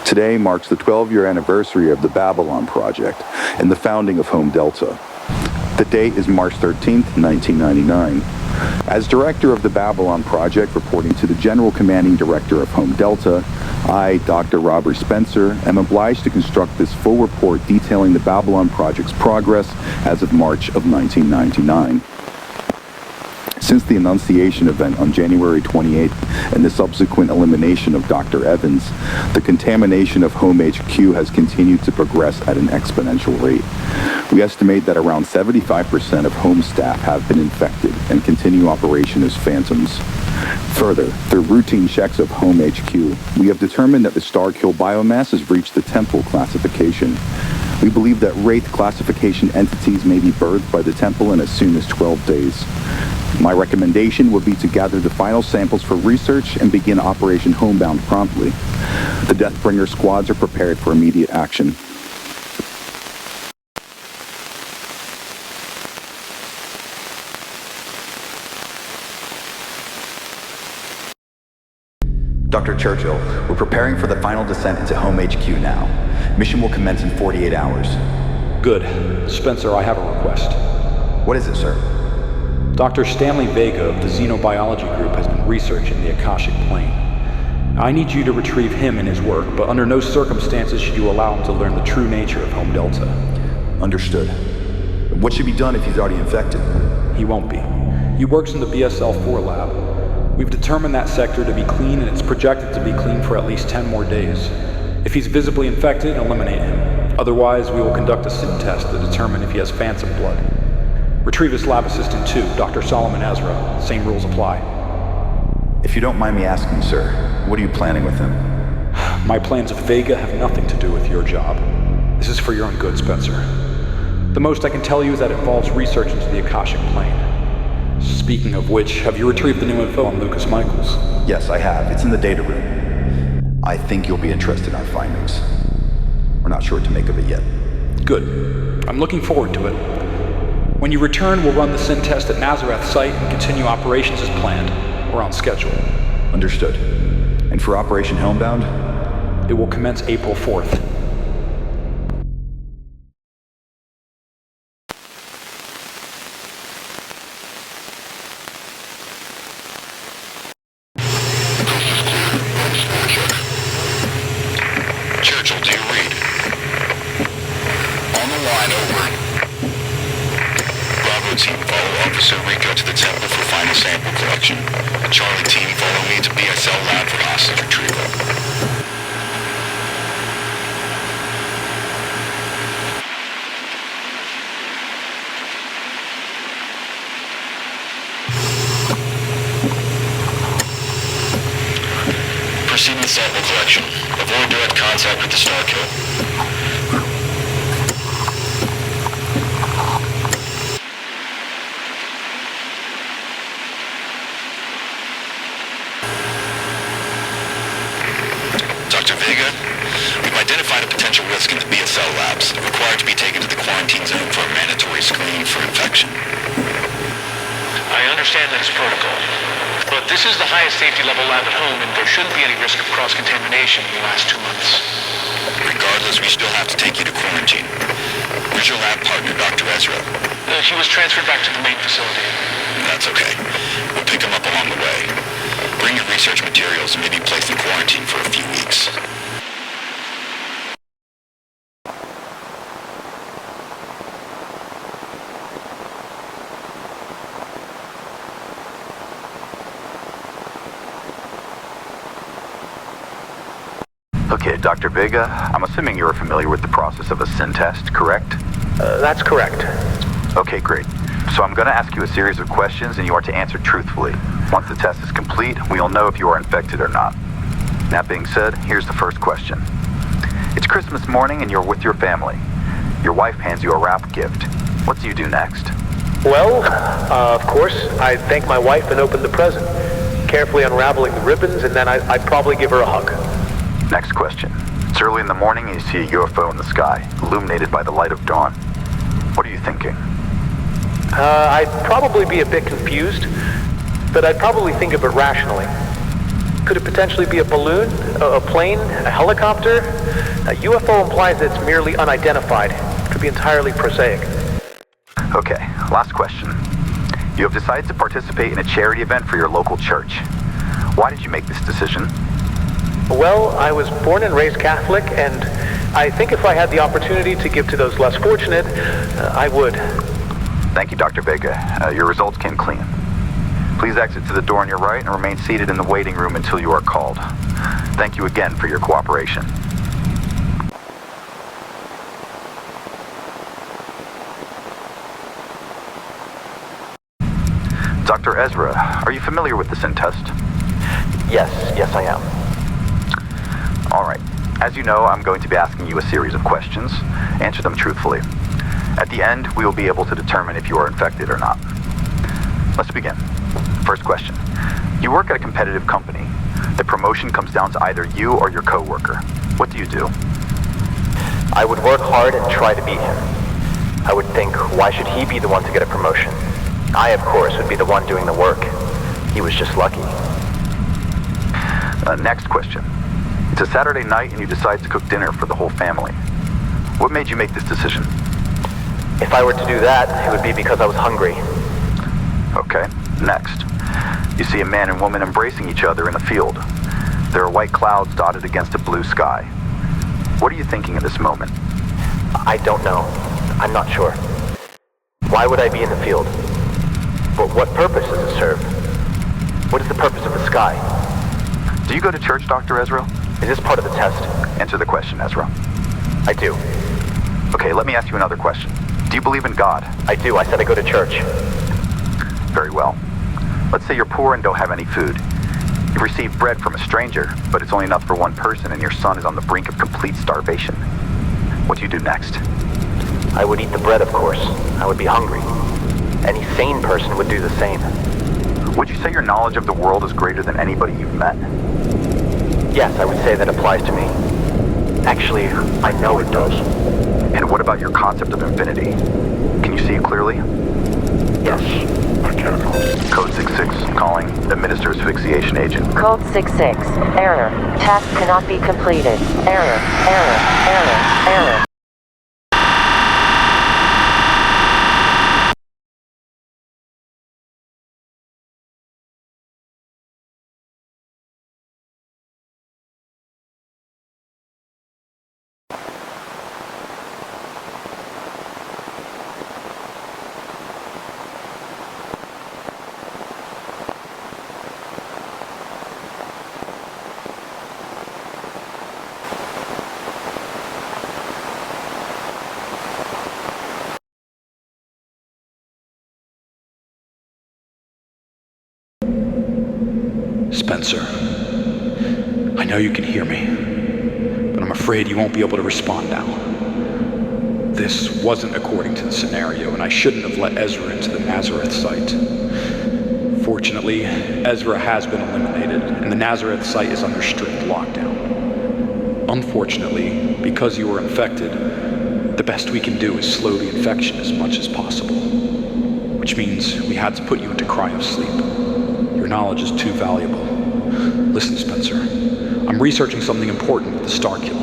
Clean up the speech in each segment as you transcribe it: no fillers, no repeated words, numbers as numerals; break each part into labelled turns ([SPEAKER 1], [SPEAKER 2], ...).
[SPEAKER 1] Today marks the 12-year anniversary of the Babylon Project and the founding of Home Delta. The date is March 13th, 1999. As director of the Babylon Project, reporting to the General Commanding Director of Home Delta, I, Dr. Robert Spencer, am obliged to construct this full report detailing the Babylon Project's progress as of March of 1999. Since the Annunciation event on January 28th and the subsequent elimination of Dr. Evans, the contamination of Home HQ has continued to progress at an exponential rate. We estimate that around 75% of home staff have been infected and continue operation as phantoms. Further, through routine checks of Home HQ, we have determined that the star kill biomass has reached the temple classification. We believe that Wraith classification entities may be birthed by the temple in as soon as 12 days. My recommendation would be to gather the final samples for research and begin Operation Homebound promptly. The Deathbringer squads are prepared for immediate action.
[SPEAKER 2] Dr. Churchill, we're preparing for the final descent into Home HQ now. Mission will commence in 48 hours.
[SPEAKER 3] Good. Spencer, I have a request.
[SPEAKER 2] What is it, sir?
[SPEAKER 3] Dr. Stanley Vega of the Xenobiology Group has been researching the Akashic Plane. I need you to retrieve him and his work, but under no circumstances should you allow him to learn the true nature of Home Delta.
[SPEAKER 2] Understood. What should be done if he's already infected?
[SPEAKER 3] He won't be. He works in the BSL-4 lab. We've determined that sector to be clean, and it's projected to be clean for at least 10 more days. If he's visibly infected, eliminate him. Otherwise, we will conduct a SIN test to determine if he has phantom blood. Retrieve his lab assistant too, Dr. Solomon Ezra. Same rules apply.
[SPEAKER 2] If you don't mind me asking, sir, what are you planning with him?
[SPEAKER 3] My plans with Vega have nothing to do with your job. This is for your own good, Spencer. The most I can tell you is that it involves research into the Akashic Plane. Speaking of which, have you retrieved the new info on Lucas Michaels?
[SPEAKER 2] Yes, I have. It's in the data room. I think you'll be interested in our findings. We're not sure what to make of it yet.
[SPEAKER 3] Good. I'm looking forward to it. When you return, we'll run the SIN test at Nazareth site and continue operations as planned. We're on schedule.
[SPEAKER 2] Understood. And for Operation Homebound?
[SPEAKER 3] It will commence April 4th.
[SPEAKER 4] Churchill, do you read? On the line, over. Bravo team, follow Officer Rico to the temple for final sample collection. Charlie team, follow me to BSL lab for hostage retrieval. Proceed with sample collection. Avoid direct contact with the star kill. Dr. Vega, we've identified a potential risk in the BSL labs, required to be taken to the quarantine zone for a mandatory screening for infection.
[SPEAKER 5] I understand that it's protocol, but this is the highest safety level lab at home, and there shouldn't be any risk of cross-contamination in the last 2 months.
[SPEAKER 4] Regardless, we still have to take you to quarantine. Where's your lab partner, Dr. Ezra?
[SPEAKER 5] He was transferred back to the main facility.
[SPEAKER 4] That's okay. We'll pick him up along the way. Bring your research materials and maybe place in quarantine for a few weeks.
[SPEAKER 1] Okay, Dr. Vega, I'm assuming you're familiar with the process of a SIN test, correct?
[SPEAKER 5] That's correct.
[SPEAKER 1] Okay, great. So I'm going to ask you a series of questions and you are to answer truthfully. Once the test is complete, we'll know if you are infected or not. That being said, here's the first question. It's Christmas morning and you're with your family. Your wife hands you a wrap gift. What do you do next?
[SPEAKER 5] Well, of course, I'd thank my wife and open the present, carefully unraveling the ribbons, and then I'd probably give her a hug.
[SPEAKER 1] Next question. It's early in the morning and you see a UFO in the sky, illuminated by the light of dawn. What are you thinking?
[SPEAKER 5] I'd probably be a bit confused, but I'd probably think of it rationally. Could it potentially be a balloon, a plane, a helicopter? A UFO implies that it's merely unidentified. It could be entirely prosaic.
[SPEAKER 2] Okay, last question. You have decided to participate in a charity event for your local church. Why did you make this decision?
[SPEAKER 5] Well, I was born and raised Catholic, and I think if I had the opportunity to give to those less fortunate, I would.
[SPEAKER 2] Thank you, Dr. Vega. Your results came clean. Please exit to the door on your right and remain seated in the waiting room until you are called. Thank you again for your cooperation. Dr. Ezra, are you familiar with the SIN test?
[SPEAKER 5] Yes, I am.
[SPEAKER 2] All right. As you know, I'm going to be asking you a series of questions. Answer them truthfully. At the end, we will be able to determine if you are infected or not. Let's begin. First question. You work at a competitive company. The promotion comes down to either you or your coworker. What do you do?
[SPEAKER 5] I would work hard and try to beat him. I would think, why should he be the one to get a promotion? I, of course, would be the one doing the work. He was just lucky.
[SPEAKER 2] Next question. It's a Saturday night and you decide to cook dinner for the whole family. What made you make this decision?
[SPEAKER 5] If I were to do that, it would be because I was hungry.
[SPEAKER 2] Okay, next. You see a man and woman embracing each other in a field. There are white clouds dotted against a blue sky. What are you thinking in this moment?
[SPEAKER 5] I don't know. I'm not sure. Why would I be in the field? But what purpose does it serve? What is the purpose of the sky?
[SPEAKER 2] Do you go to church, Dr. Ezra?
[SPEAKER 5] Is this part of the test?
[SPEAKER 2] Answer the question, Ezra.
[SPEAKER 5] I do.
[SPEAKER 2] Okay, let me ask you another question. Do you believe in God?
[SPEAKER 5] I do. I said I go to church.
[SPEAKER 2] Very well. Let's say you're poor and don't have any food. You've received bread from a stranger, but it's only enough for one person and your son is on the brink of complete starvation. What do you do next?
[SPEAKER 5] I would eat the bread, of course. I would be hungry. Any sane person would do the same.
[SPEAKER 2] Would you say your knowledge of the world is greater than anybody you've met?
[SPEAKER 5] Yes, I would say that applies to me. Actually, I know it does.
[SPEAKER 2] And what about your concept of infinity? Can you see it clearly?
[SPEAKER 5] Yes, I can.
[SPEAKER 2] Code 66, calling. Administer asphyxiation agent.
[SPEAKER 6] Code 66. Error. Task cannot be completed. Error.
[SPEAKER 3] Spencer, I know you can hear me, but I'm afraid you won't be able to respond now. This wasn't according to the scenario, and I shouldn't have let Ezra into the Nazareth site. Fortunately, Ezra has been eliminated, and the Nazareth site is under strict lockdown. Unfortunately, because you were infected, the best we can do is slow the infection as much as possible, which means we had to put you into cryosleep. Your knowledge is too valuable. Listen, Spencer, I'm researching something important with the Starkill.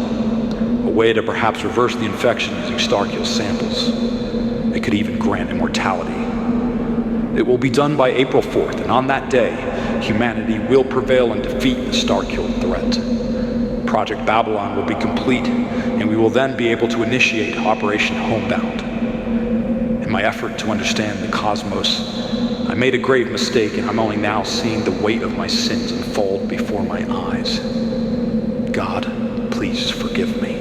[SPEAKER 3] A way to perhaps reverse the infection using Starkill samples. It could even grant immortality. It will be done by April 4th, and on that day, humanity will prevail and defeat the Starkill threat. Project Babylon will be complete, and we will then be able to initiate Operation Homebound. In my effort to understand the cosmos, I made a grave mistake, and I'm only now seeing the weight of my sins unfold before my eyes. God, please forgive me.